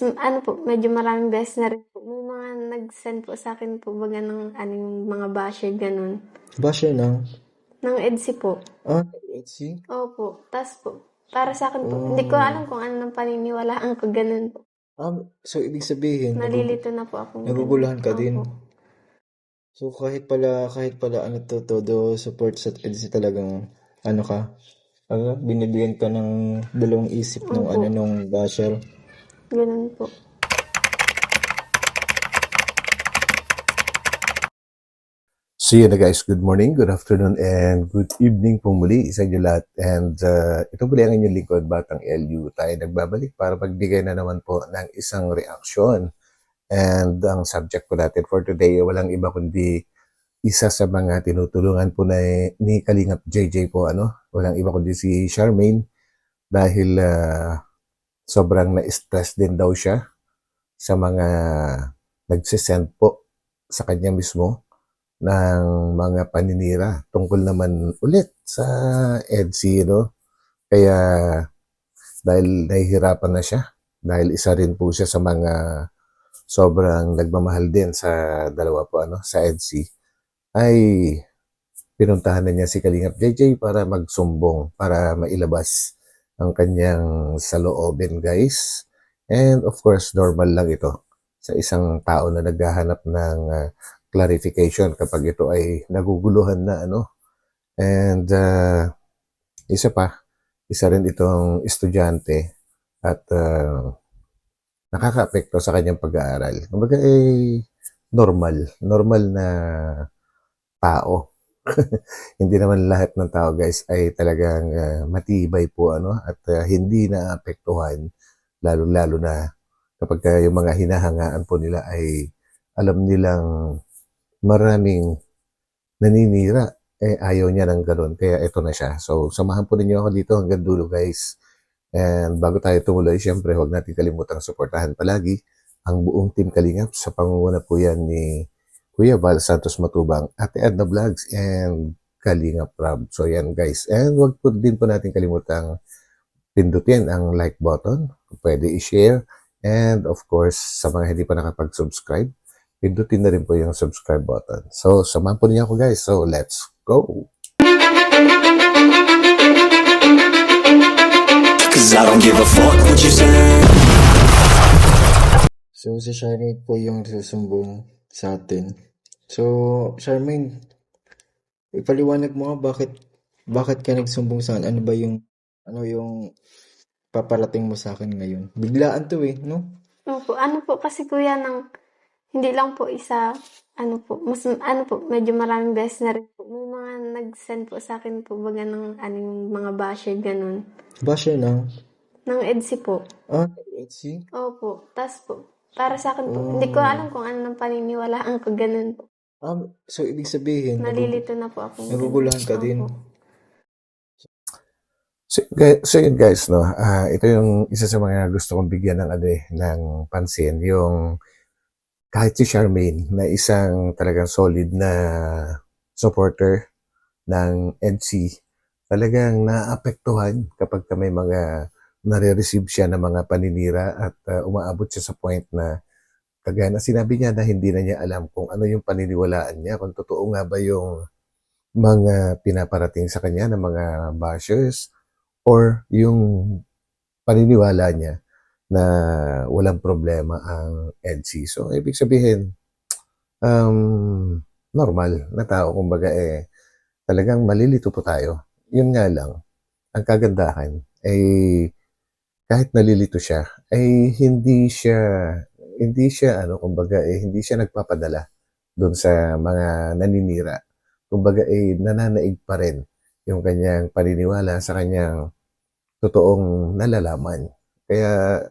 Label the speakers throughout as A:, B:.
A: Ano po, medyo maraming beses na rin po. May mga nag-send po sa'kin po baga ng ano, yung mga basher gano'n.
B: Basher ng?
A: Ng EDSI po.
B: Let's see.
A: Opo. Tas po, para sa'kin po, hindi ko alam kung ano ng paniniwalaan ko, gano'n po.
B: So ibig sabihin,
A: Nalilito na po akong gano'n.
B: naguguluhan ka din.
A: Opo.
B: So kahit pala ano to, todo support sa EDSA talagang ano ka, binibigyan ka ng dalawang isip nung
A: Opo.
B: nung basher.
A: Gano'n po.
C: So yun na guys, good morning, good afternoon, and good evening po muli sa inyo lahat. And ito muli ang inyong lingkod, Batang LU. Tayo nagbabalik para magbigay na naman po ng isang reaksyon. And ang subject po natin for today, walang iba kundi isa sa mga tinutulungan po ni Kalingap JJ po, walang iba kundi si Charmaine. Dahil sobrang na-stress din daw siya sa mga nagsisend po sa kanya mismo ng mga paninira tungkol naman ulit sa EDSI, Kaya dahil nahihirapan na siya, dahil isa rin po siya sa mga sobrang nagmamahal din sa dalawa po, sa EDSI, ay pinuntahan na niya si Kalingap JJ para magsumbong, para mailabas ang kanyang saloobin, guys. And of course, normal lang ito sa isang tao na naghahanap ng clarification kapag ito ay naguguluhan na, And isa rin itong estudyante at nakaka-apekto sa kanyang pag-aaral. Kumbaga normal na tao. Hindi naman lahat ng tao, guys, ay talagang matibay po, at hindi naapektuhan, lalo-lalo na kapag yung mga hinahangaan po nila ay alam nilang maraming naninira, ayaw niya ng gano'n, kaya ito na siya. So, samahan po ninyo ako dito hanggang dulo, guys. And bago tayo tumuloy, syempre, huwag natin kalimutang suportahan palagi ang buong Team Kalingap sa pangunguna po yan ni Kuya Val Santos Matubang, Ate Edna Vlogs, and Kalingap Rob. So, yan, guys. And huwag po din po natin kalimutang pindutin ang like button, pwede i-share, and of course, sa mga hindi pa nakapag-subscribe, pindutin na rin po yung subscribe button. So, samahan po niyo ako, guys. So, let's go!
D: Cause I don't give a fuck what you say.
B: So si Charmaine po yung susumbong sa atin. So Charmaine, ipaliwanag mo nga bakit ka nagsumbong sa akin? Ano yung paparating mo sa akin ngayon? Biglaan to no?
A: Opo. Ano po kasi kuya hindi lang po isa, medyo maraming beses na rin po. May mga nag-send po sa'kin po baga ng yung mga basher gano'n.
B: Basher ng?
A: Ng EDSI po.
B: Let's see.
A: Opo. Tas po, para sa'kin po, hindi ko alam kung ano ng paniniwalaan ko, gano'n po.
B: So ibig sabihin,
A: Nalilito na po akong
B: naguguluhan ka din.
A: Opo.
C: So yun, guys, ito yung isa sa mga gusto kong bigyan ng pansin, yung kahit si Charmaine na isang talagang solid na supporter ng EDSI, talagang naapektuhan kapag may mga nare-receive siya ng mga paninira at umaabot siya sa point na kagaya na sinabi niya na hindi na niya alam kung ano yung paniniwalaan niya, kung totoo nga ba yung mga pinaparating sa kanya ng mga bashers or yung paniniwala niya na walang problema ang EDSI. So, ibig sabihin, normal na tao, kumbaga talagang malilito po tayo. Yun nga lang, ang kagandahan ay kahit nalilito siya, ay hindi siya kumbaga hindi siya nagpapadala doon sa mga naninira. Kumbaga nananaig pa rin yung kanyang paniniwala sa kanyang totoong nalalaman. Kaya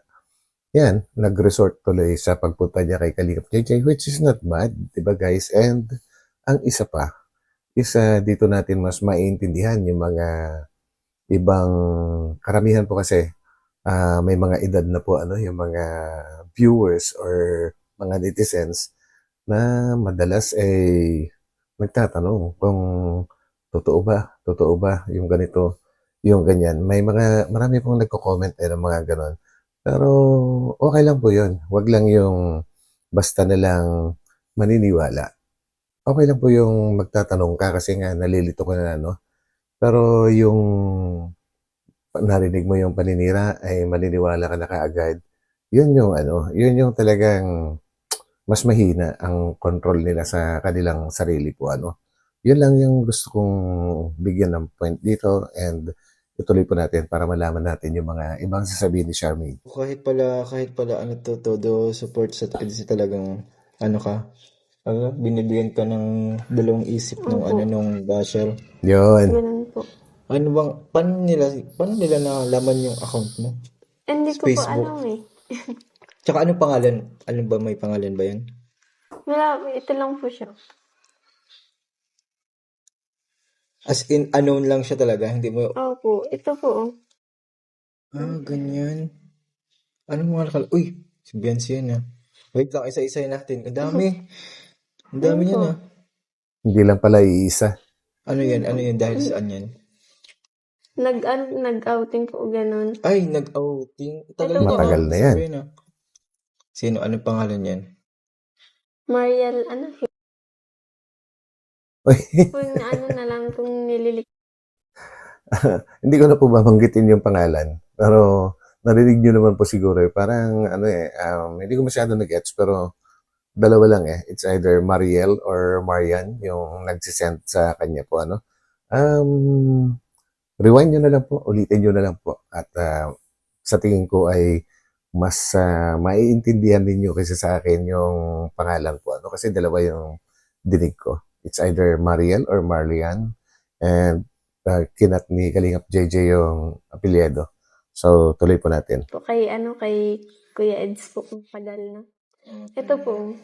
C: yan, nag-resort tuloy sa pagpunta niya kay Kalingap JJ, which is not bad, di ba, guys? And ang isa dito natin mas maintindihan yung mga ibang karamihan po kasi may mga edad na po yung mga viewers or mga netizens na madalas nagtatanong kung totoo ba yung ganito, yung ganyan. Marami pong nagko-comment ng mga ganon. Pero okay lang po yun. Wag lang yung basta na lang maniniwala. Okay lang po yung magtatanong ka kasi nga nalilito ka na, no? Pero yung narinig mo yung paninira ay maniniwala ka na kaagad. Yun yung ano, yun yung talagang mas mahina ang control nila sa kanilang sarili po, ano. Yun lang yung gusto kong bigyan ng point dito and ituloy po natin para malaman natin yung mga ibang sasabihin ni Charmaine.
B: Kahit pala ano to, todo support sa EDSA talagang ano ka, binibigyan ka ng dalawang isip nung
A: Opo,
B: nung basher.
C: Yun.
A: ganun po.
B: Paano nila nalaman yung account mo?
A: Hindi
B: Sa
A: ko po
B: Facebook.
A: alam eh.
B: Tsaka anong pangalan? Ano ba, may pangalan ba yan?
A: Wala, ito lang po siya.
B: As in, unknown lang siya talaga, hindi mo...
A: Opo, ito po.
B: Ganyan. Anong mga Uy, si Beyonce yan ah. Wait lang, isa-isa natin. Ang dami. Ang dami
A: Ayun
B: niyan
A: po.
B: ah.
C: Hindi lang pala iisa.
B: Ano yan? Ano yan? Dahil saan yan?
A: Nag-outing po, ganun.
B: Ay, nag-outing. Tagal
A: Ito
B: niya
A: po.
B: na.
C: Matagal na yan.
B: Sabihin na. Sino? Anong pangalan yan?
A: Mariel, ano,
C: Uy,
A: kung ano na lang, kung nililik.
C: hindi ko na po babanggitin yung pangalan. Pero narinig nyo naman po siguro eh. Parang ano eh, hindi ko masyado nag-gets pero dalawa lang eh. It's either Mariel or Marian yung nagsisend sa kanya po ano. Rewind nyo na lang po, ulitin nyo na lang po. At sa tingin ko ay mas maiintindihan ninyo kaysa sa akin yung pangalan po. Ano? Kasi dalawa yung dinig ko. It's either Mariel or Marlian. And kinat ni Kalingap JJ yung apelyido. So, tuloy po natin.
A: Po kay, kay Kuya Eds po, matagal na. Ito po.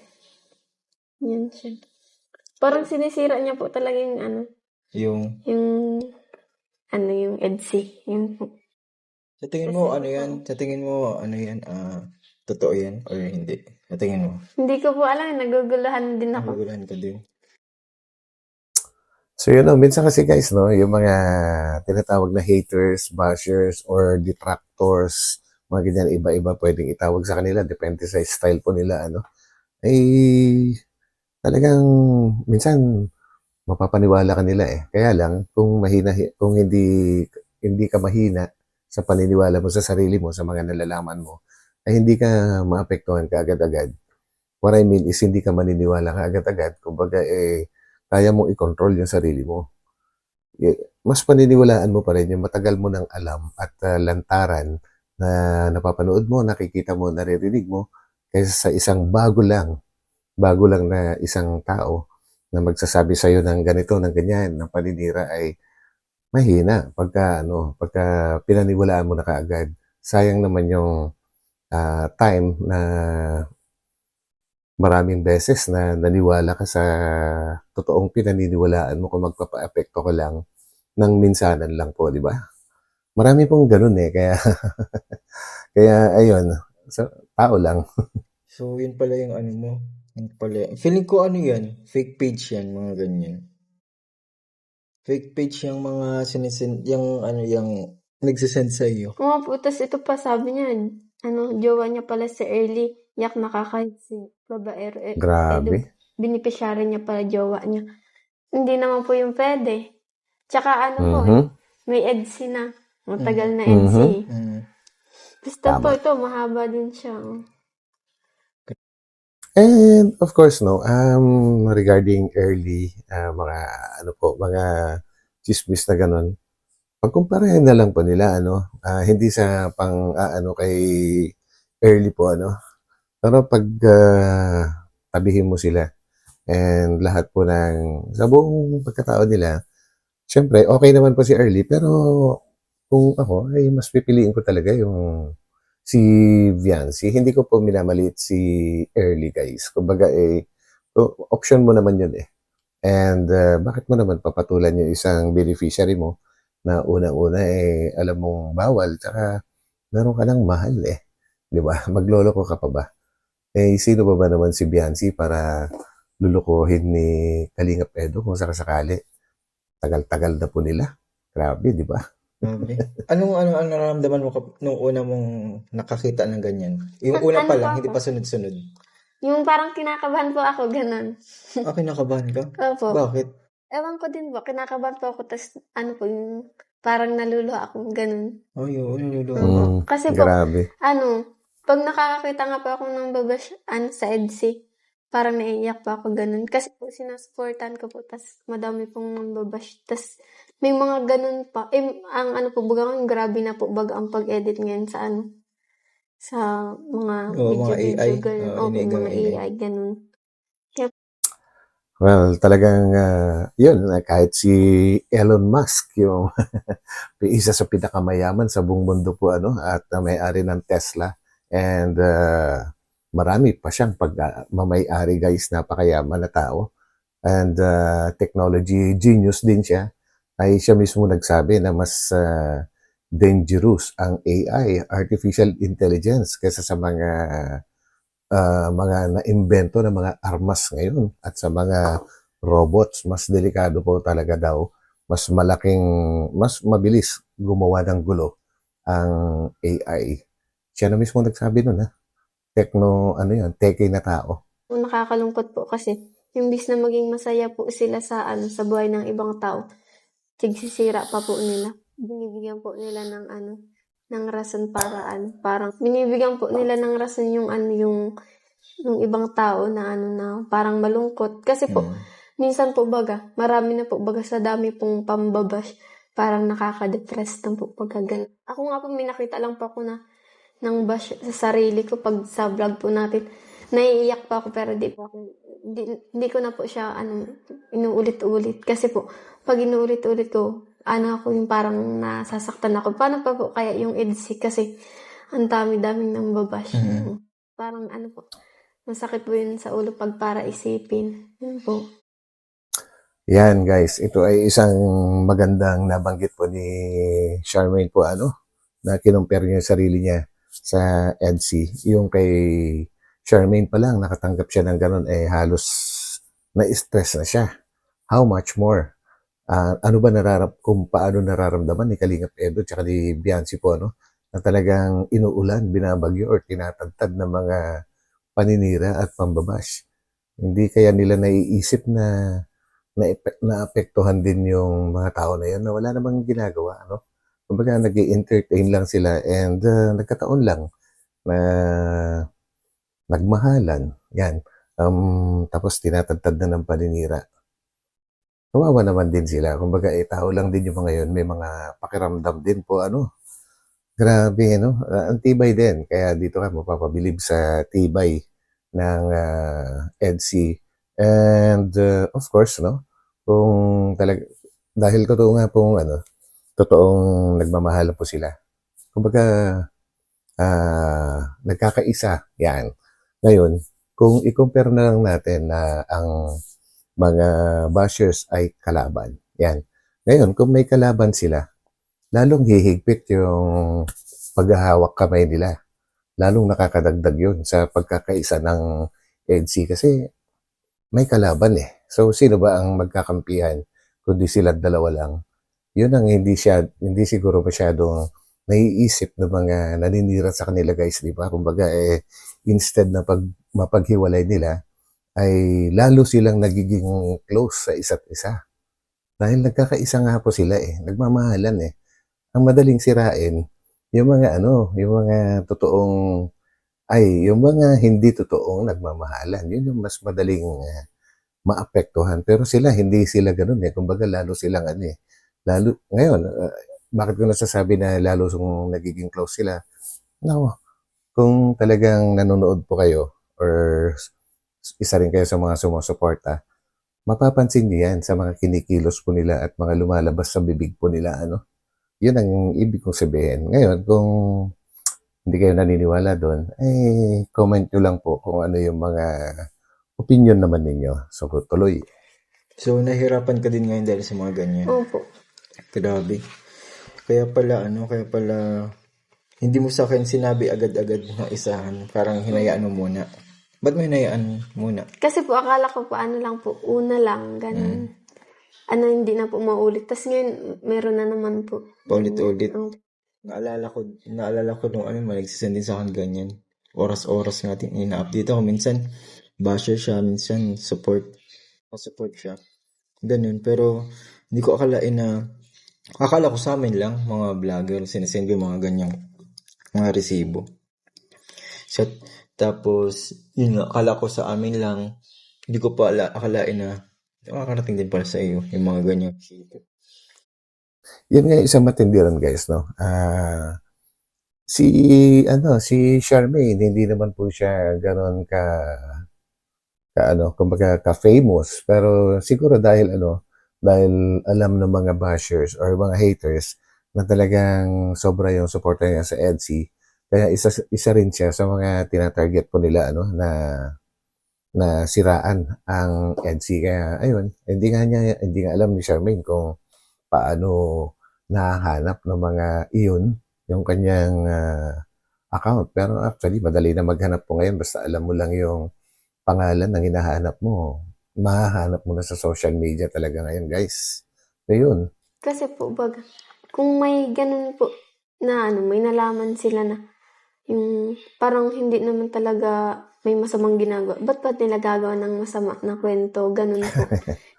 A: Yan siya. Parang sinisira niya po talaga yung
B: Yung...
A: yung Edsy. Yun po.
B: Sa tingin mo, ano yan? Sa tingin mo, ano yan? Totoo yan or hindi? Sa tingin mo?
A: Hindi ko po alam, naguguluhan din ako.
B: Naguguluhan ka din.
C: So, yun minsan kasi guys, no, yung mga tinatawag na haters, bashers, or detractors, mga ganyan, iba-iba pwedeng itawag sa kanila, depende sa style po nila, ano, ay talagang minsan mapapaniwala ka nila eh. Kaya lang, kung hindi ka mahina sa paniniwala mo sa sarili mo, sa mga nalalaman mo, ay hindi ka maapektuhan ka agad-agad. What I mean is hindi ka maniniwala ka agad-agad. Kumbaga kaya mong i-control yung sarili mo. Mas paniniwalaan mo pa rin yung matagal mo nang alam at lantaran na napapanood mo, nakikita mo, naririnig mo, kaysa sa isang bago lang na isang tao na magsasabi sa'yo ng ganito, ng ganyan, ng paninira ay mahina pagka pinaniwalaan mo na kaagad. Sayang naman yung time na maraming beses na naniwala ka sa totoong pinaniniwalaan mo kung magpapaapekto ka lang ng minsanan lang po, di ba? Marami pong ganun eh, kaya kaya ayun, so, tao lang.
B: So, yun pala yung ano mo. Yun pala. Feeling ko ano yan? Fake page yan, mga ganyan. Fake page yung mga yung nagsisend sa iyo.
A: Kung nga po, tas ito pa sabi niya, jowa niya pala si Early, yak nakakahit si babaero.
C: Grabe.
A: Binipisyari niya pala jowa niya. Hindi naman po yung pwede. Tsaka po may EDSI na. Matagal na EDSI. Basta po ito, mahaba din siya.
C: And of course, no, regarding early, mga chismis na ganun, pagkumparahin na lang po nila, hindi sa kay early po, pero pag tabihin mo sila and lahat po sa buong pagkatao nila, syempre, okay naman po si early, pero kung ako, ay mas pipiliin ko talaga yung si Viancy. Hindi ko po minamaliit si early, guys. Kumbaga, option mo naman yun eh. And bakit mo naman papatulan yung isang beneficiary mo na unang-una alam mong bawal, tsaka meron ka ng mahal eh. Di ba? Magloloko ka pa ba? Sino ba naman si Viancy para lulukohin ni Kalingap Edo kung sakasakali? Tagal-tagal na po nila. Grabe, di ba?
B: Grabe. Anong nararamdaman mo nung una mong nakakita ng ganyan? Yung una
A: Ano
B: pa
A: po
B: lang, hindi
A: ako?
B: pa sunod-sunod.
A: Yung parang kinakabahan po ako, ganun.
B: Kinakabahan ka?
A: Opo.
B: Bakit?
A: Ewan ko din po, kinakabahan po ako, tas ano po, yung parang naluluha ako, ganun.
B: Ay, oo, naluluha ka.
A: Opo. Kasi po,
C: Grabe.
A: pag nakakakita nga po ako ng babash, sa EDSI, parang naiiyak po ako, ganun. Kasi po, sinasuportahan ko po, tas madami pong mambabash. Tas, may mga ganun pa. Ang po, baga grabe na po, baga ang pag-edit ngayon sa mga
B: Oo, mga AI.
A: video, ganun. Opo,
B: Inigang
A: mga
B: AI.
A: AI, ganun. Kaya,
C: Well, talagang yun, kahit si Elon Musk, yung isa sa pinakamayaman sa buong mundo po, at may-ari ng Tesla. And marami pa siyang may-ari, guys, napakayaman na tao. And technology genius din siya. Ay siya mismo nagsabi na mas dangerous ang AI, artificial intelligence, kaysa sa mga naimbento na mga armas ngayon at sa mga robots. Mas delikado po talaga daw. Mas mabilis gumawa ng gulo ang AI. Siya na mismo nagsabi nun, ha? Teke na tao.
A: nakakalungkot po kasi, imbis na maging masaya po sila sa buhay ng ibang tao, tigsisira pa po nila. Binibigyan po nila ng rason para parang binibigyan po nila ng rason yung ibang tao na parang malungkot. Kasi po, minsan po baga, marami na po baga sa dami pong pambabash, parang nakaka-depress na po pagka ganun. Ako nga po, may nakita lang po ako ng bash sa sarili ko pag sa vlog po natin. Naiiyak pa ako pero hindi ko na po siya inuulit-ulit. Kasi po, pag inuulit-ulit ko, ako yung parang nasasaktan ako. Paano pa po kaya yung EDSI? Kasi ang dami-daming nang babash. Parang po, masakit po yun sa ulo pag para isipin. Yun po.
C: Yan, guys. Ito ay isang magandang nabanggit po ni Charmaine po, na kinumpare niya yung sarili niya sa EDSI. Yung kay Charmaine pa lang, nakatanggap siya ng ganun, halos na-stress na siya. How much more? Ano ba kung paano nararamdaman ni Kalingap Edo at ni Biancy po, na talagang inuulan, binabagyo, or tinatagtad ng mga paninira at pambabash. Hindi kaya nila naiisip na naapektuhan din yung mga tao na yun na wala namang ginagawa, Kumbaga, nag-i-entertain lang sila and nagkataon lang na nagmahalan. Yan. Tapos tinatagtad na ng paninira. Kawawa naman din sila. Kumbaga, tao lang din yung mga yun. May mga pakiramdam din po, Grabe, ang tibay din. Kaya dito ka mapapabilib sa tibay ng EDSI. And, of course, kung dahil totoo nga pong, totoong nagmamahal po sila. Kumbaga, nagkakaisa. Yan. Ngayon, kung i-compare na lang natin na ang mga bashers ay kalaban. Yan. Ngayon, kung may kalaban sila, lalong hihigpit yung paghahawak kamay nila. Lalong nakakadagdag yun sa pagkakaisa ng EDSI kasi may kalaban eh. So, sino ba ang magkakampihan kundi sila dalawa lang? Yun ang hindi siguro masyadong naiisip ng mga naninira sa kanila, guys, di ba? Kumbaga, instead na mapaghiwalay nila, ay lalo silang nagiging close sa isa't isa. Dahil nagkakaisa nga po sila nagmamahalan Ang madaling sirain, yung mga yung mga hindi totoong nagmamahalan. Yun yung mas madaling maapektuhan. Pero hindi sila ganun Kumbaga, lalo silang lalo, ngayon, bakit ko nasasabi na lalo nagiging close sila? No, kung talagang nanonood po kayo or isa rin kayo sa mga sumusuporta, mapapansin niyo yan sa mga kinikilos po nila at mga lumalabas sa bibig po nila, Yun ang ibig kong sabihin. Ngayon, kung hindi kayo naniniwala doon, comment nyo lang po kung ano yung mga opinion naman ninyo. So, tuloy.
B: So, nahirapan ka din ngayon dahil sa mga ganyan.
A: Opo.
B: Grabe. Kaya pala, hindi mo sa akin sinabi agad-agad na isahan. Parang hinayaan mo muna. Ba't mo hinayaan muna?
A: Kasi po, akala ko po lang po, una lang, ganun. hindi na po maulit. Tas ngayon meron na naman po.
B: Paulit-ulit.
A: Ang
B: Naalala ko nung nagsisend din sa akin ganyan. Oras-oras nga ina-update ako. Minsan, basher siya. Minsan, support siya. Ganun. Pero, hindi ko akala ko sa amin lang, mga vlogger, sinesend ko yung mga ganyang, mga resibo. So, tapos, yun nga, akala ko sa amin lang, hindi ko pa akalain na, makakarating din pala sa iyo, yung mga ganyang resibo.
C: Yun nga isang matindi ron, guys, no? Si Charmaine, hindi naman po siya gano'n kumbaga ka-famous. Pero siguro dahil alam ng mga bashers or mga haters na talagang sobra yung suporta niya sa EDSI. Kaya isa rin siya sa mga tinatarget po nila na siraan ang EDSI. Kaya ayun, hindi nga alam ni Charmaine kung paano nahanap ng mga iyon yung kanyang account. Pero actually, madali na maghanap po ngayon. Basta alam mo lang yung pangalan ng hinahanap mo. Mahahanap mo na sa social media talaga ngayon, guys. Ayun.
A: Kasi po, kung may ganun po na may nalaman sila na yung parang hindi naman talaga may masamang ginagawa. Ba't nila gagawa ng masama na kwento? Ganun po.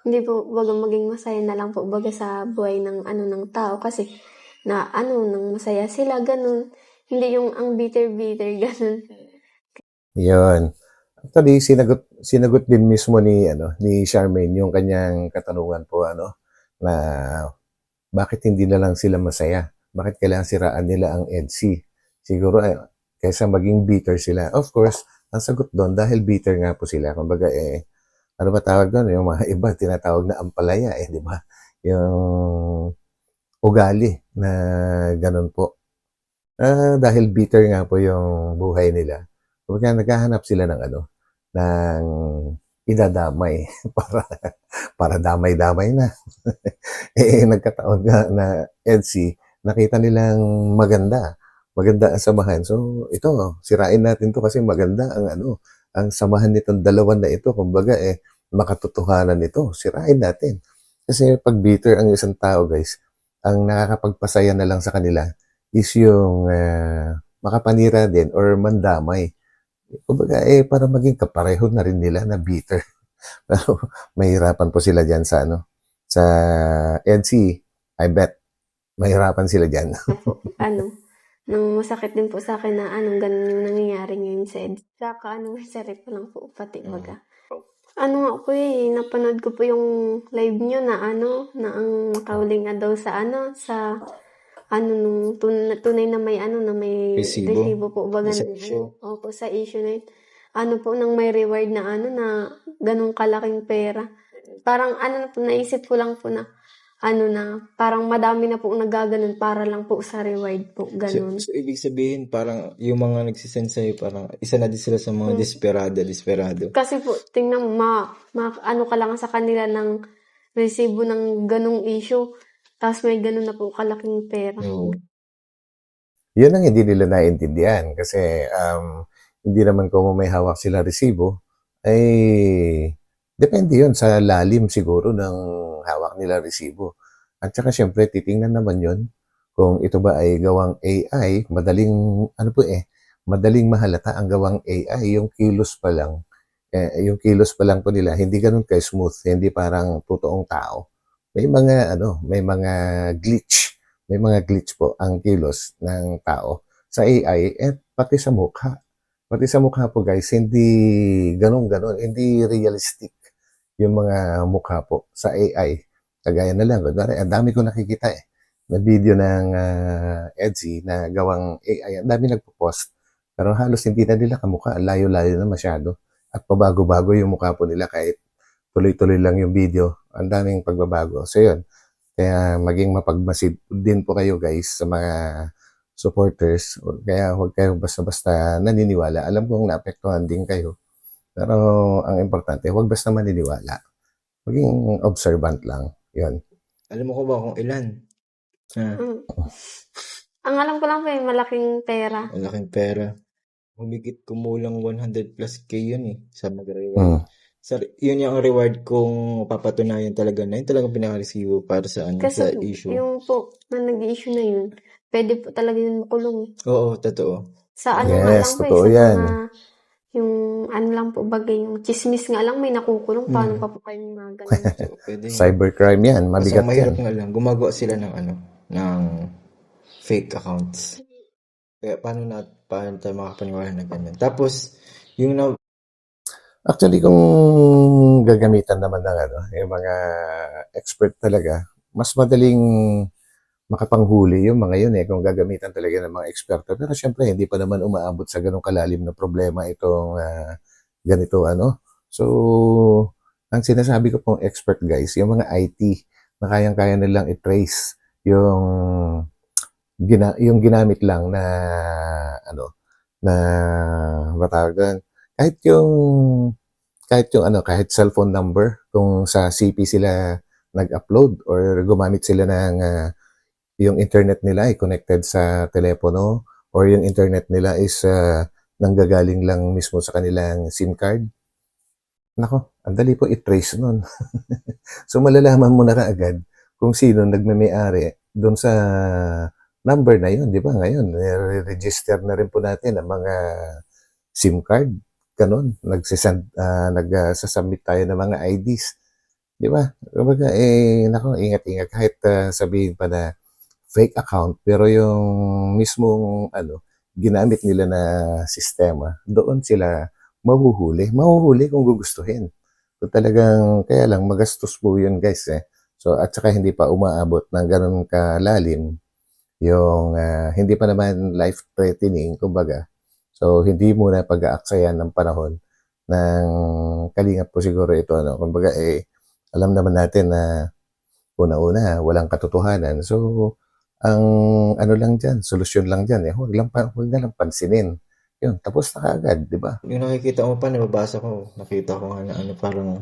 A: Hindi po, maging masaya na lang po, sa buhay ng tao. Kasi, nang masaya sila, ganun. Hindi yung ang bitter-bitter, ganun.
C: Yun. Actually, sinagot din mismo ni Charmaine yung kanyang katanungan po, na bakit hindi na lang sila masaya? Bakit kailangan siraan nila ang EDSI? Siguro, kaysa maging bitter sila. Of course, ang sagot doon, dahil bitter nga po sila. Kumbaga, ano ba tawag doon? Yung mga iba, tinatawag na ampalaya, di ba? Yung ugali na ganun po. Dahil bitter nga po yung buhay nila. Kumbaga, naghahanap sila ng idadamay para damay-damay na. Nagkataon nga na EDSI, nakita nilang maganda ang samahan. So, ito, sirain natin to kasi maganda ang samahan nitong dalawan na ito. Kumbaga, makatotohanan ito. Sirain natin. Kasi pag bitter ang isang tao, guys, ang nakakapagpasaya na lang sa kanila is yung makapanira din or mandamay. Kumbaga, para maging kapareho na rin nila na bitter. Pero mahirapan po sila dyan sa EDSI. I bet mahirapan sila dyan.
A: Nang masakit din po sa akin na ganun yung nangyayari ngayon sa EDSI. Saka sarap pa lang po, pati baga. Napanood ko po yung live nyo na na ang makahuling nga daw sa nung tunay na may na may resibo po baga
B: Sa issue.
A: Opo, sa issue na yun. Nang may reward na na ganung kalaking pera. Parang naisip ko lang po na na parang madami na po nagaganon para lang po sa reward po, ganun.
B: So, ibig sabihin, parang yung mga nagsisend sa'yo, parang isa na din sila sa mga desperado.
A: Kasi po, tingnan mo, ka lang sa kanila ng resibo ng ganung issue, tapos may ganun na po kalaking pera.
B: No.
C: Yun ang hindi nila naintindihan kasi hindi naman kung may hawak sila resibo, ay depende yun sa lalim siguro ng hawak nila resibo. At saka syempre, titingnan naman yun kung ito ba ay gawang AI, madaling mahalata ang gawang AI, yung kilos pa lang. Yung kilos pa lang po nila, hindi ganun ka-smooth, hindi parang totoong tao. May mga glitch. May mga glitch po ang kilos ng tao sa AI at pati sa mukha. Pati sa mukha po, guys, hindi ganun-ganun, hindi realistic yung mga mukha po sa AI. Kagaya na lang, ang dami ko nakikita na video ng EDSI na gawang AI. Ang dami nagpo-post. Pero halos hindi na nila kamukha. Layo-layo na masyado. At pabago-bago yung mukha po nila kahit tuloy-tuloy lang yung video. Ang daming pagbabago. So yun. Kaya maging mapagmasid din po kayo, guys, sa mga supporters. Kaya huwag kayo basta-basta naniniwala. Alam kong naapektuhan din kayo. Pero ang importante, huwag basta maniniwala. Maging observant lang. Yun.
B: Alam mo ko ba kung ilan?
A: Ang alam ko lang po yung malaking pera.
B: Malaking pera. Humigit kumulang 100 plus K yun sa mag-reward. Yun yung reward kung papatunayan talaga na yun talagang pinaka-resibo para sa ano,
A: Kasi
B: sa
A: po,
B: issue.
A: yung po na nag-i-issue na yun, pwede po talaga yun makulong.
B: Oo, totoo.
A: Sa ano nga
C: Yes,
A: lang po
C: totoo
A: sa
C: yan.
A: mga, yung ano lang po bagay, yung chismis nga lang may nakukulong, paano pa po kayong mga ganun?
B: So, pwede.
C: Cybercrime yan,
B: Kasi
C: mabigat
B: ang mahirap
C: yan.
B: nga lang, gumagawa sila ng ano, ng fake accounts. Kaya paano tayo makapaniwala na ganyan? Tapos, yung na,
C: Actually, kung gagamitan naman ng ano, yung mga expert talaga, mas madaling makapanghuli yung mga yun kung gagamitan talaga ng mga eksperto. Pero syempre, hindi pa naman umaabot sa ganong kalalim na problema itong ganito ano. So, ang sinasabi ko pong expert guys, yung mga IT na kayang-kaya nilang i-trace yung yung ginamit lang na ano na matawag doon. Kahit cellphone number kung sa CP sila nag-upload or gumamit sila ng yung internet nila ay connected sa telepono or yung internet nila is nanggagaling lang mismo sa kanilang SIM card. Nako, ang dali po i-trace nun. So malalaman mo na kaagad kung sino nagme-may-ari doon sa number na yun, di ba? Ngayon, register na rin po natin ang mga SIM card. Ganun, nagsasubmit tayo ng mga IDs. Di ba? Kumbaga, nako, ingat-ingat. Kahit sabihin pa na fake account, pero yung mismong ginamit nila na sistema, doon sila mahuhuli. Mahuhuli kung gugustuhin. So talagang, kaya lang, magastos po yun guys So, at saka hindi pa umaabot ng ganun kalalim yung hindi pa naman life-threatening, kumbaga. So, hindi muna pag-aaksayan ng panahon ng kalingap po siguro ito. Kumbaga, alam naman natin na una-una, walang katotohanan. So, ang ano lang dyan, solusyon lang dyan, huwag na lang pansinin. Yun, tapos na kaagad, di ba?
B: yung nakikita mo pa, nababasa ko, nakita ko nga na ano, parang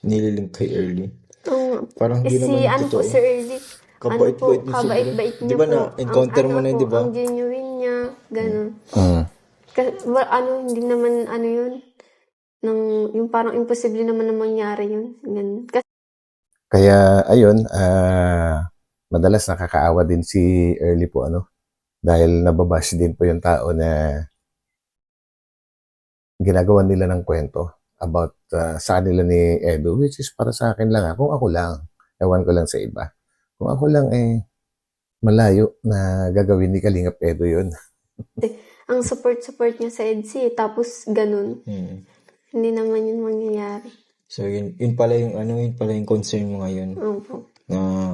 B: nililink kay Early. Parang hindi
A: Si
B: naman
A: ano po,
B: totoo.
A: Sir Early, ano po,
B: Kabait-bait niya sobra.
A: kabait-bait
B: Di
A: niya
B: ba
A: po.
B: na-encounter mo na yun, di ba?
A: Ang genuine niya, ganun.
C: Mm.
A: Kasi, hindi naman, ano yun, yung parang imposible naman na mangyari yun. Ganun. Kasi,
C: Kaya, ayun, madalas nakakaawa din si Early po, dahil nababash din po yung tao na ginagawa nila ng kwento about sa kanila ni Edu, which is para sa akin lang, kung ako lang, ewan ko lang sa iba. Kung ako lang, malayo na gagawin ni Kalingap Edu yun.
A: ang support niya sa EDSI, tapos ganun.
B: Hmm.
A: Hindi naman yun mangyayari.
B: So, yun pala yung concern mo ngayon.
A: Opo.
B: Na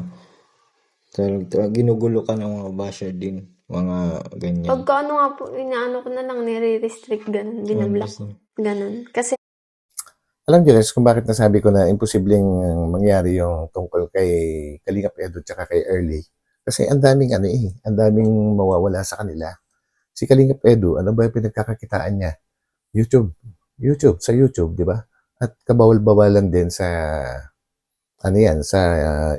B: ginugulo ka ng mga basher din. Mga ganyan.
A: Pagka ano nga po, inaano ko na lang, nire-restrict ganun, binablock. Ganun. Kasi,
C: Alam niyo guys, kung bakit nasabi ko na imposibleng mangyari yung tungkol kay Kalingap Edu tsaka kay Early. Kasi ang daming ang daming mawawala sa kanila. Si Kalingap Edu, ano ba yung pinagkakakitaan niya? Sa YouTube, di ba? At kabawal-bawalan din sa sa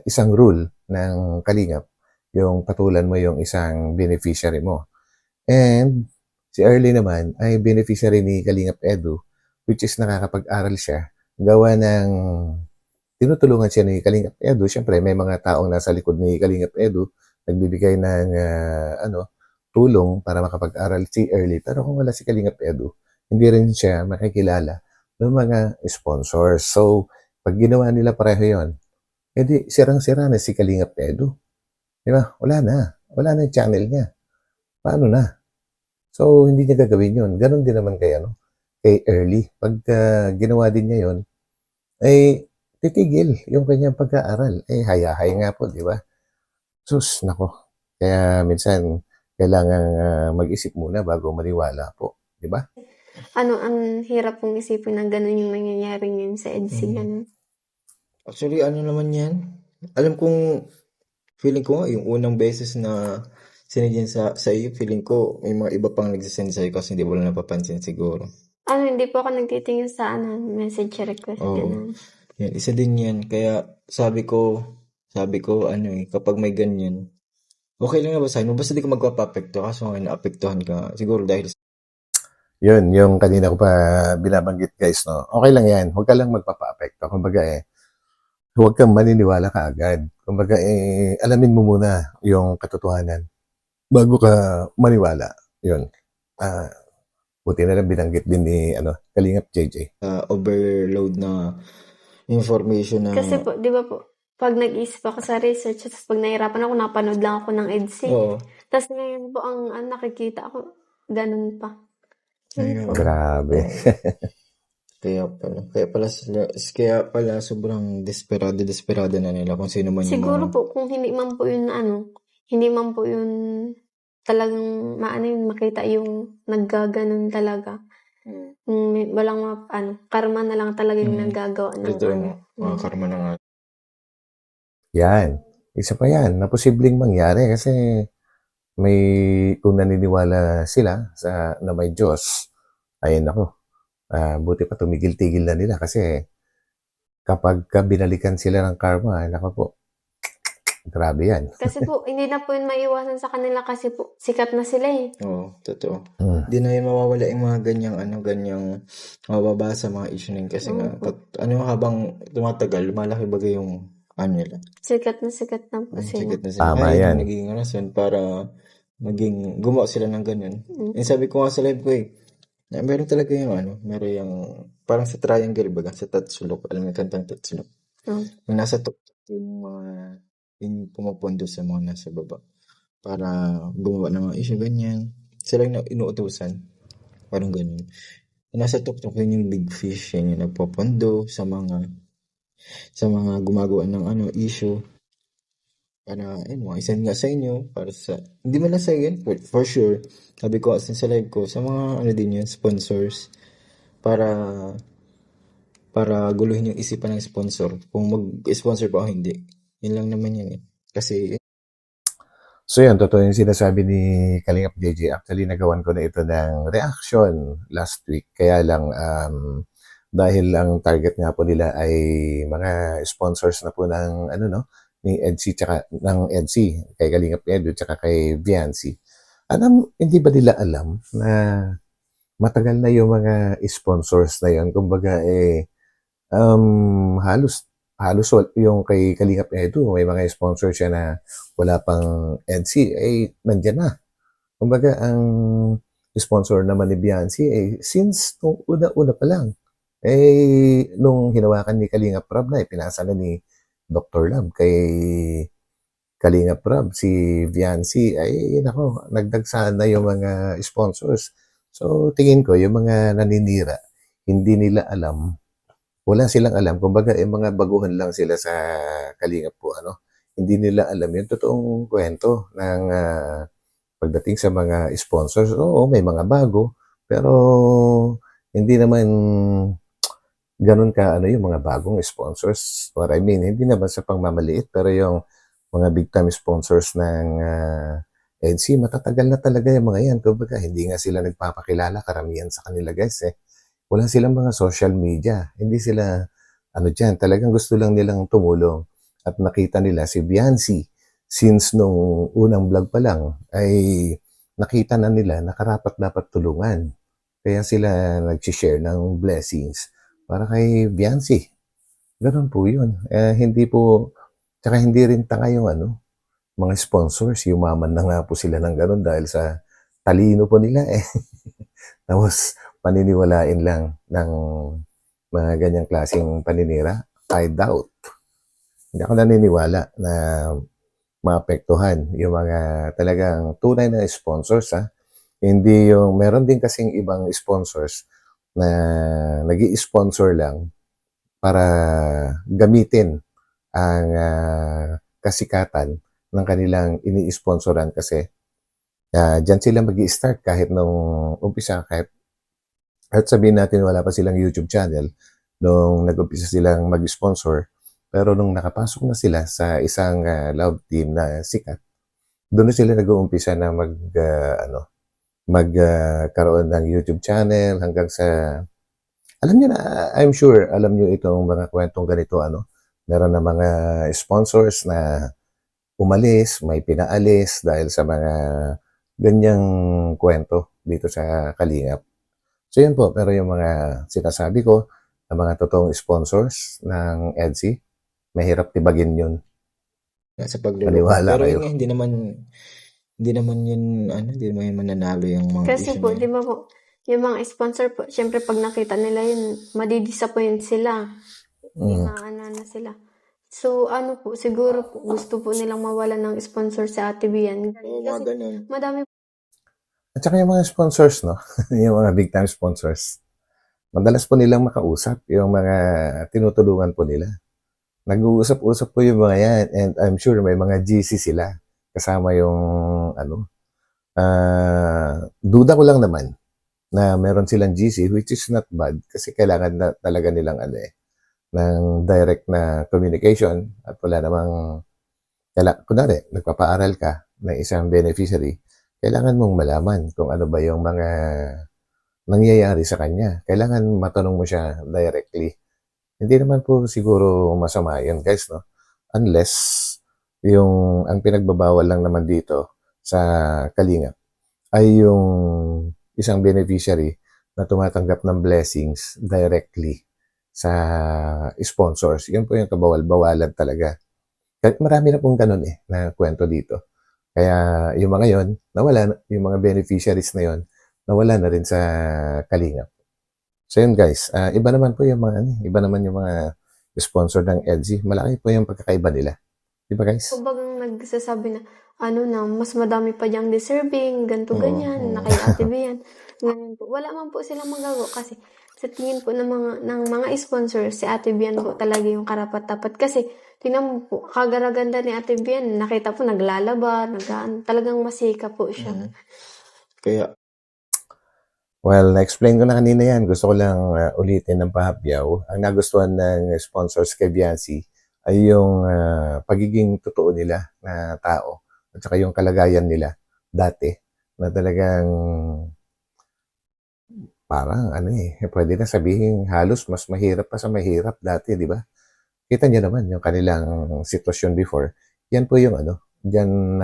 C: isang rule ng Kalingap, yung patulan mo yung isang beneficiary mo. And si Early naman ay beneficiary ni Kalingap Edu, which is nakakapag-aral siya. Gawa ng tinutulungan siya ni Kalingap Edu. Siyempre, may mga taong nasa likod ni Kalingap Edu, nagbibigay ng tulong para makapag-aral si Early. Pero kung wala si Kalingap Edu, hindi rin siya makikilala ng mga sponsors. So, pag ginawa nila pareho yon, edi sirang-sira na si Kalingap Edu. Di ba? Wala na yung channel niya. Paano na? So, hindi niya gagawin yun. Ganon din naman kay Early. Pag ginawa din niya yun, ay titigil yung kanyang pag-aaral. Hayahay nga po, di ba? Sus, nako. Kaya minsan, kailangan mag-isip muna bago maniwala po. Di ba?
A: ang hirap pong isipin na ganun yung nangyayari ngayon sa EDSI. Ganun.
B: Actually, ano naman yan? Feeling ko nga, yung unang beses na sinigyan sa iyo, feeling ko may mga iba pang nagsisend sa'yo kasi hindi mo lang napapansin siguro.
A: Hindi po ako nagtitingin sa message request.
B: Oo.
A: Ganun.
B: Yan, isa din yan. Kaya sabi ko, kapag may ganyan, okay lang na basahin mo, basta di ka magpapapekto. Kaso ngayon, naapektuhan ka. Siguro dahil
C: Yun, yung kanina ko pa binabanggit guys, no? Okay lang yan. Huwag ka lang magpapa-apekto. Kumbaga huwag kang maniniwala kaagad. Kumbaga alamin mo muna yung katotohanan bago ka maniwala. Yun. Ah, buti na lang binanggit din ni Kalingap JJ.
B: Overload na information na
A: Kasi po, di ba po, pag nag-isip ako sa research, tapos pag nahirapan ako, napanood lang ako ng EDSI.
B: oo.
A: Tapos ngayon po, ang nakikita ko, ganun pa.
B: Ayun.
C: Grabe.
B: Kaya pala sobrang desperado na nila kung sino man yung
A: Siguro
B: mga
A: po, kung hindi man po yun hindi man po yun talagang makita yung naggaganon talaga. Walang karma na lang talaga yung naggagawa ng
B: ito, mga karma na nga.
C: Yan. Isa pa yan na posibleng mangyari kasi kung naniniwala sila na may Diyos, ayun ako, buti pa tumigil-tigil na nila kasi kapag binalikan sila ng karma, nako po, grabe yan.
A: Kasi po, hindi na po yun maiwasan sa kanila kasi po, sikat na sila eh.
B: Oo, totoo. Hindi na yun mawawala yung mga ganyang mababasa mga issue na yun kasi nga, habang tumatagal, lumalaki bagay yung nila.
A: Sikat na po sila.
B: Sikat na sila.
C: Tama
B: Kaya
C: yan.
B: yun naging rason para gumawa sila ng ganyan. Sabi ko nga sa live ko meron talaga yung meron yung, parang sa triangle baga, sa Tatsulok, alam mo yung kantang Tatsulok. Yung nasa tuktok yung pumapondo sa mga nasa baba para gumawa ng mga issue ganyan. Sila yung inuutusan. Parang ganyan. Yung nasa tuktok yung big fish, yung nagpopondo sa mga gumagawa ng issue. Para, isend nga sa inyo, para sa, hindi man lang sa inyo, for sure, sabi ko asin sa live ko, sa mga, din yun, sponsors, para guluhin yung isipan ng sponsor, kung mag-sponsor pa o hindi. Yun lang naman yun Kasi,
C: So yan, totoo yung sinasabi ni Kalingap JJ. Actually, nagawan ko na ito ng reaction last week. Kaya lang, dahil ang target nga po nila ay mga sponsors na po ng, ni EDSI, tsaka ng EDSI, kay Kalingap Edu, tsaka kay Viancy. Hindi ba nila alam na matagal na yung mga sponsors na yun? Kumbaga, halos yung kay Kalingap Edu, may mga sponsor siya na wala pang EDSI, nandyan na. Kumbaga, ang sponsor naman ni Viancy, since nung una-una pa lang, nung hinawakan ni Kalingap Rab na, pinasa na ni Dr. Lab kay Kalingap Rab, si Viancy, nagdagsaan na yung mga sponsors. So, tingin ko, yung mga naninira, hindi nila alam, wala silang alam. Kumbaga, mga baguhan lang sila sa Kalingap po, Hindi nila alam yung totoong kwento ng pagdating sa mga sponsors. Oo, may mga bago, pero hindi naman ganun ka, yung mga bagong sponsors. What I mean, hindi naman sa pangmamaliit, pero yung mga big time sponsors ng EDSI, matatagal na talaga yung mga yan. Kumbaga, hindi nga sila nagpapakilala, karamihan sa kanila guys Wala silang mga social media. Hindi sila, talagang gusto lang nilang tumulong. At nakita nila si Viancy, since nung unang vlog pa lang, ay nakita na nila na karapat dapat tulungan. Kaya sila nag-share ng blessings para kay Viancy. Ganun po yun. Tsaka hindi rin tanga yung mga sponsors. Yumaman na nga po sila ng ganun dahil sa talino po nila Tapos, paniniwalain lang ng mga ganyang klaseng paninira. I doubt. Hindi ako naniniwala na maapektuhan yung mga talagang tunay na sponsors Hindi meron din kasing ibang sponsors na nag-i-sponsor lang para gamitin ang kasikatan ng kanilang ini-sponsoran kasi dyan sila mag-i-start kahit nung umpisa, kahit sabihin natin wala pa silang YouTube channel nung nag-umpisa silang mag-sponsor, pero nung nakapasok na sila sa isang love team na sikat, doon na sila nag-uumpisa na magkaroon ng YouTube channel hanggang sa, alam niyo na, I'm sure, alam niyo itong mga kwentong ganito, meron na mga sponsors na umalis, may pinaalis dahil sa mga ganyang kwento dito sa Kalingap. So yun po, pero yung mga sinasabi ko, na mga totoong sponsors ng EDSI, mahirap tibagin yun.
B: Sa pagluloko.
C: Maniwala
B: Pero
C: kayo.
B: yun nga, hindi naman yun, hindi naman yun mananalo yung mga
A: Kasi
B: issue
A: po,
B: na
A: di
B: yun.
A: ba po, yung mga sponsor po, syempre pag nakita nila yun, madidisappoint sila. Hindi maano na sila. So, ano po, siguro po, gusto po nilang mawala ng sponsor sa Ate Bian.
B: Oo, mga
A: Kasi
B: ganun.
A: madami
C: At saka yung mga sponsors, no? Yung mga big time sponsors. Madalas po nilang makausap yung mga tinutulungan po nila. Nag-uusap-usap po yung mga yan, and I'm sure may mga GC sila kasama yung duda ko lang naman na meron silang GC, which is not bad kasi kailangan na talaga nilang ng direct na communication at wala namang kunwari, nagpapaaral ka ng isang beneficiary, kailangan mong malaman kung ano ba yung mga nangyayari sa kanya. Kailangan matanong mo siya directly. Hindi naman po siguro masama yun, guys, no? Unless ang pinagbabawal lang naman dito sa Kalingap ay yung isang beneficiary na tumatanggap ng blessings directly sa sponsors. Yun po yung kabawal-bawalan talaga. Kahit marami na pong ganun na kwento dito. Kaya yung mga yon nawala, yung mga beneficiaries na yon nawala na rin sa Kalingap. So yun guys, iba naman po yung iba naman yung mga sponsor ng EDSI. Malaki po yung pagkakaiba nila. Di ba guys?
A: kumbagang nagsasabi na, mas madami pa diyang deserving, ganito,
B: Oo,
A: ganyan,
B: oo.
A: na kay Ate Bian. Ganyan po. Wala man po silang magawa kasi sa tingin po ng mga sponsor, si Ate Bian po talaga yung karapat-dapat. Kasi, tingnan mo po, kagaraganda ni Ate Bian, nakita po naglalaba, talagang masika po siya.
B: Kaya,
C: Well, na-explain ko na kanina yan. Gusto ko lang ulitin ng pahapyaw. Ang nagustuhan ng sponsors kay Biancy ay yung pagiging totoo nila na tao at saka yung kalagayan nila dati na talagang parang pwede na sabihin halos mas mahirap pa sa mahirap dati, di ba? Kita niyo naman yung kanilang sitwasyon before. Yan po yung diyan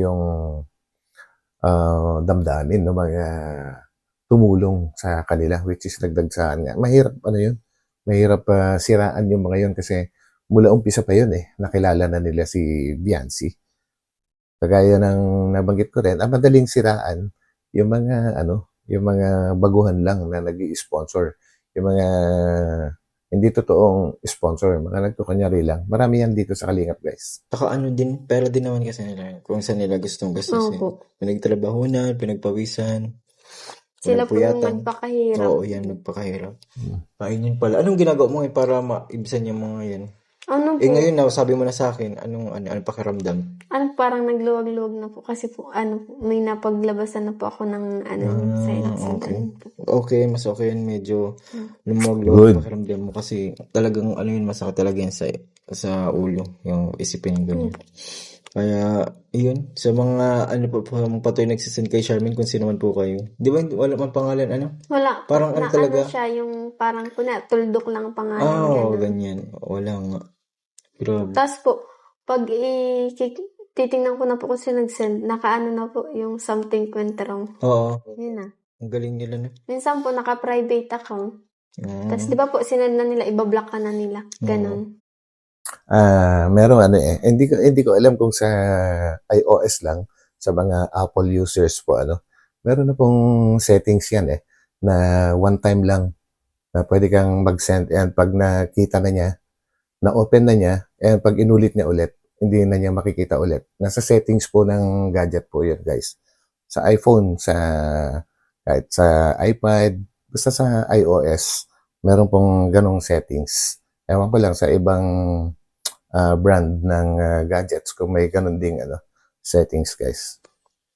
C: yung damdamin ng mga tumulong sa kanila, which is nagdagsaan nga. Mahirap yun. Mahirap siraan yung mga yun kasi mula umpisa pa yun nakilala na nila si Biancy. Kagaya ng nabanggit ko rin, madaling siraan yung mga yung mga baguhan lang na nag-i-sponsor. Yung mga hindi totoong sponsor, mga nagkukunyari lang. Marami yan dito sa Kalingap, guys.
B: saka pera din naman kasi nila kung saan nila gustong gastusin.
A: Opo.
B: Pinagtrabahunan, pinagpawisan,
A: Sila po yung
B: pinagpuyatan.
A: nagpakahirap.
B: Oo, yan, nagpakahirap. Ayun yun pala. Anong ginagawa mo ngayon para maibsan yung mga yan?
A: Ano po?
B: Ngayon na, sabi mo na sa akin, anong pakiramdam?
A: Parang nagluwag-luwag na po kasi po, may napaglabasan na po ako ng, sa
B: Okay.
A: incident po.
B: Okay, mas okay yun. Medyo lumuwag
C: Good.
B: yung pakiramdam mo kasi talagang yun, masakit talaga yan sa ulo. Yung isipin yung ganyan. Kaya, yun. Sa mga, patuloy nagsisend kay Charmaine kung sino man po kayo. Di ba, wala man pangalan,
A: Wala.
B: Parang talaga?
A: Siya, yung parang tuldok lang pangalan.
B: Oo,
A: ganun.
B: ganyan. Wala nga. Grabe.
A: Tapos po, pag titingnan ko na po kung sino nag-send, nakaano na po yung something went wrong.
B: Oo.
A: Yun na.
B: Ang galing nila na.
A: Minsan po, naka-private account.
B: Mm.
A: Tapos di ba po, sinend na nila, ibablock ka na nila. Ganon.
C: Merong hindi ko alam kung sa iOS lang, sa mga Apple users po meron na pong settings yan na one time lang na pwede kang mag-send and pag nakita na niya, na-open na niya, and pag inulit niya ulit, hindi na niya makikita ulit. Nasa settings po ng gadget po yun, guys. Sa iPhone, kahit sa iPad, basta sa iOS, meron pong ganong settings. Ewan ko lang sa ibang brand ng gadgets kung may ganun ding settings, guys.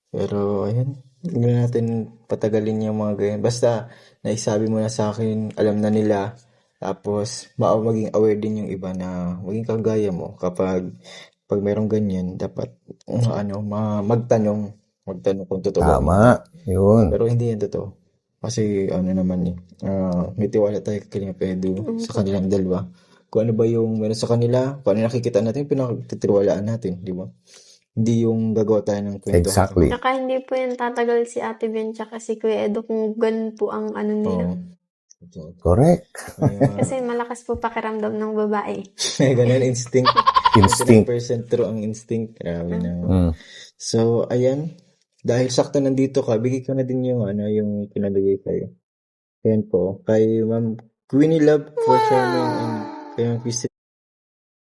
B: Pero, ayan. Hindi natin patagalin yung mga ganyan. Basta, naisabi mo na sa akin, alam na nila. Tapos, maging aware din yung iba na maging kagaya mo. Kapag mayroong ganyan, dapat, magtanong kung totoo ba.
C: Tama, yun.
B: Pero hindi yan totoo. Kasi, may tiwala tayo kay Kalinga Pedro sa kanilang dalawa. Kung ano ba yung meron sa kanila, kung ano nakikita natin, pinagtitiwalaan natin, di ba? Hindi yung gagawa tayo ng kwentuhan.
C: Exactly.
A: Tsaka hindi po yan tatagal si Ate Ben tsaka si Kuya Edo kung ganun po ang ano nila.
B: Oo.
C: Correct.
B: Kaya,
A: Kasi malakas po pakiramdam ng babae.
B: ganun, instinct.
C: Instinct.
B: 100% true ang instinct. Grabe na.
C: Mm.
B: So, ayan. Dahil sakto nandito ka, bigay ko na din yung yung pinabigay kayo. Ayan po. Kay Ma'am Queenie Love for sharing and kay Ma'am Christine.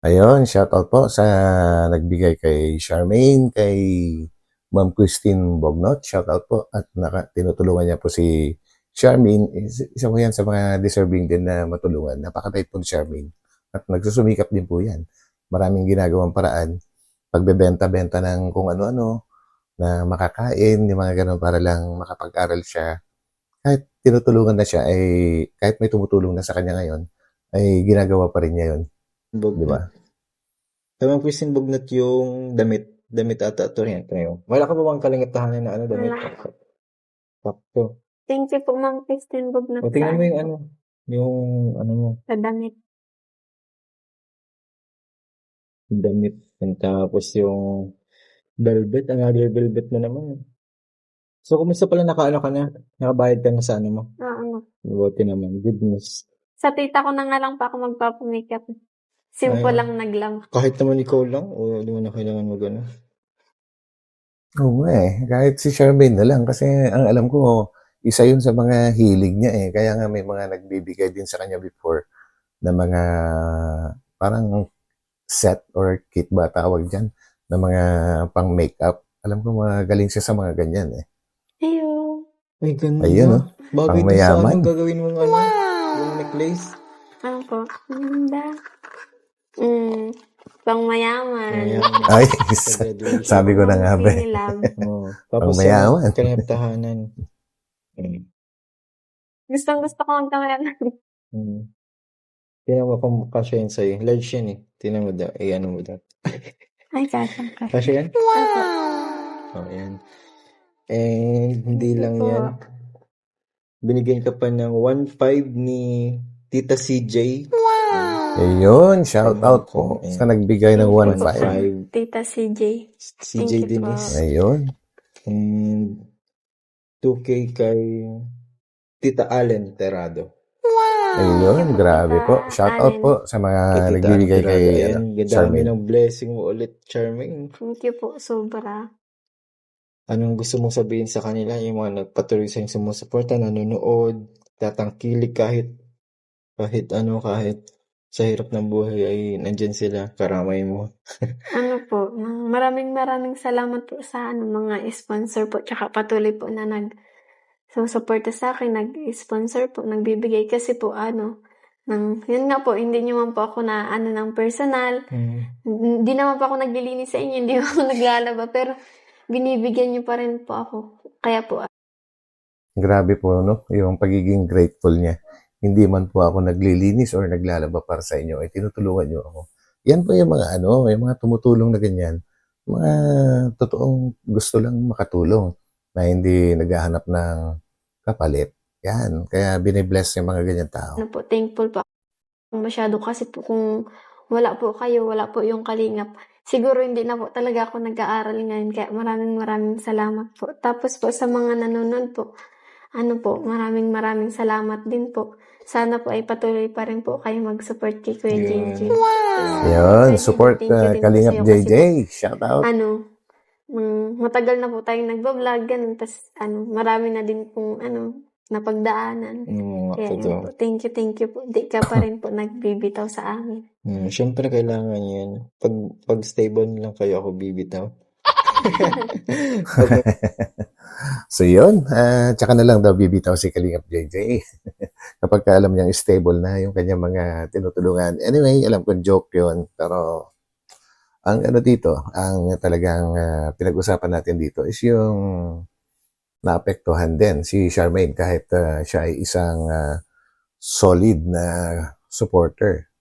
C: Ayun, shoutout po sa nagbigay kay Charmaine, kay Ma'am Christine Bognot. Shoutout po at tinutulungan niya po si Charmaine. Isa po yan sa mga deserving din na matulungan. Napakabait po ni Charmaine. At nagsusumikap din po yan. Maraming ginagawang paraan. Pagbebenta-benta ng kung ano-ano na makakain, yung mga ganun para lang makapag-aral siya. Kahit tinutulungan na siya, kahit may tumutulong na sa kanya ngayon, ay ginagawa pa rin niya yun. Di ba?
B: Kay Ma'am Christine Bognot yung damit ata ito rin. Wala ka ba bang kalingatahanan na damit? Sakto.
A: Thank you po, Ma'am Christine Bognot.
B: O, tingnan mo yung mo.
A: Sa damit.
B: Damit. And tapos yung velvet, another velvet na naman. So, kumusta pala nakaano ka na? Nakabayad ka na sa mo? Buti naman. Good news.
A: Sa tita ko na nga lang pa ako magpapamakeup. Simple lang naglang.
B: Kahit naman ikaw lang o hindi mo na kailangan mag-ano?
C: Oo kahit si Charmaine na lang kasi ang alam ko, isa yun sa mga hilig niya Kaya nga may mga nagbibigay din sa kanya before na mga parang set or kit ba tawag dyan na mga pang makeup. Alam ko magaling siya sa mga ganyan
A: Ayun.
B: Ay, ganda.
C: Ayun
B: Bagay
C: pang
B: din sa
C: mayaman.
B: gagawin mong yung necklace.
A: Ano po? Ganda. Pang mayaman.
C: Ay, sabi ko na nga ba.
B: Tapos
C: Pang mayaman.
B: Kalingatahanan.
A: Gustong-gusto ko magkamayaman.
B: Tingnan mo kung kasya yan sa'yo. Large yan Tingnan mo daw. Ano mo daw.
A: Ay, kasang.
B: Kasya yan? Wow! Yan. And hindi lang yan. Binigyan ka pa ng 1.5 ni Tita CJ.
C: Ayun, shout out po sa nagbigay ng 1.5.
A: Tita CJ.
B: CJ Denise.
C: Ayun.
B: And 2K kay Tita Allen Terrado.
C: Ayun, grabe po. Shout out po sa mga nagbibigay kay
B: Charmaine. Ng blessing mo ulit, Charmaine.
A: Thank you po, sobra.
B: Anong gusto mong sabihin sa kanila? Yung mga nagpatuloy sa yung sumusuporta, nanonood, tatangkilik kahit sa hirap ng buhay ay nandyan sila, karamay mo.
A: Maraming salamat po sa mga sponsor po, tsaka patuloy po na susuporta sa akin, nag-sponsor po, nagbibigay kasi po yun nga po, hindi nyo man po ako na ng personal, hindi naman po ako naglilinis sa inyo, hindi ako naglalaba, pero binibigyan nyo pa rin po ako, kaya po.
C: Grabe po, yung pagiging grateful niya. Hindi man po ako naglilinis or naglalaba para sa inyo, tinutulungan nyo ako. Yan po yung mga yung mga tumutulong na ganyan, mga totoong gusto lang makatulong na hindi naghahanap ng kapalit. Yan. Kaya binibless yung mga ganyan tao.
A: Thankful po ako masyado kasi po kung wala po kayo, wala po yung Kalingap, siguro hindi na po talaga ako nag-aaral ngayon. Kaya maraming salamat po. Tapos po sa mga nanonood po, maraming salamat din po. Sana po ay patuloy pa rin po kayo mag-support kay Kuya JJ.
C: Yun, support Kalingap JJ. Shout out.
A: Matagal na po tayong nagbablog, ganun. Tapos, marami na din pong, napagdaanan. Kaya, thank you po. Di ka pa rin po nagbibitaw sa amin.
B: Siyempre, kailangan yan. Pag stable lang kayo, ako bibitaw.
C: So, yun. Tsaka na lang daw bibitaw si Kalingap JJ. Kapag alam niyang stable na yung kanyang mga tinutulungan. Anyway, alam ko joke yun. Pero, ang dito, ang talagang pinag-usapan natin dito is yung naapektuhan din si Charmaine kahit siya ay isang solid na supporter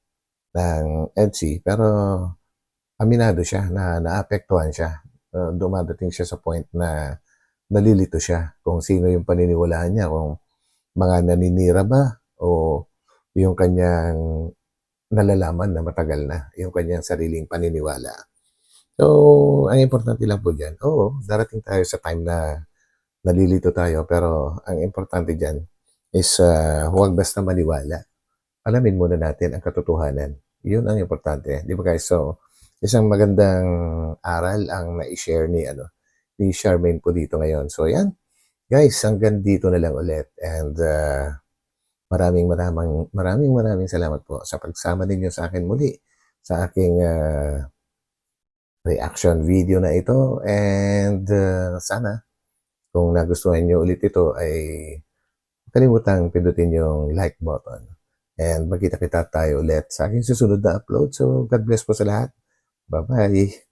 C: ng EDSI. Pero aminado siya na naapektuhan siya. Dumadating siya sa point na nalilito siya kung sino yung paniniwalaan niya, kung mga naninira ba o yung kanyang nalalaman na matagal na yung kanyang sariling paniniwala. So, ang importante lang po dyan, oo, darating tayo sa time na nalilito tayo, pero ang importante dyan is huwag basta maniwala. Alamin muna natin ang katotohanan. Yun ang importante. Di ba guys? So, isang magandang aral ang na-share ni Charmaine po dito ngayon. So, yan. Guys, hanggang dito na lang ulit. And maraming salamat po sa pagsama ninyo sa akin muli sa aking reaction video na ito. And sana kung nagustuhan nyo ulit ito ay kalimutang pindutin yung like button. And magkita-kita tayo ulit sa aking susunod na upload. So, God bless po sa lahat. Bye-bye.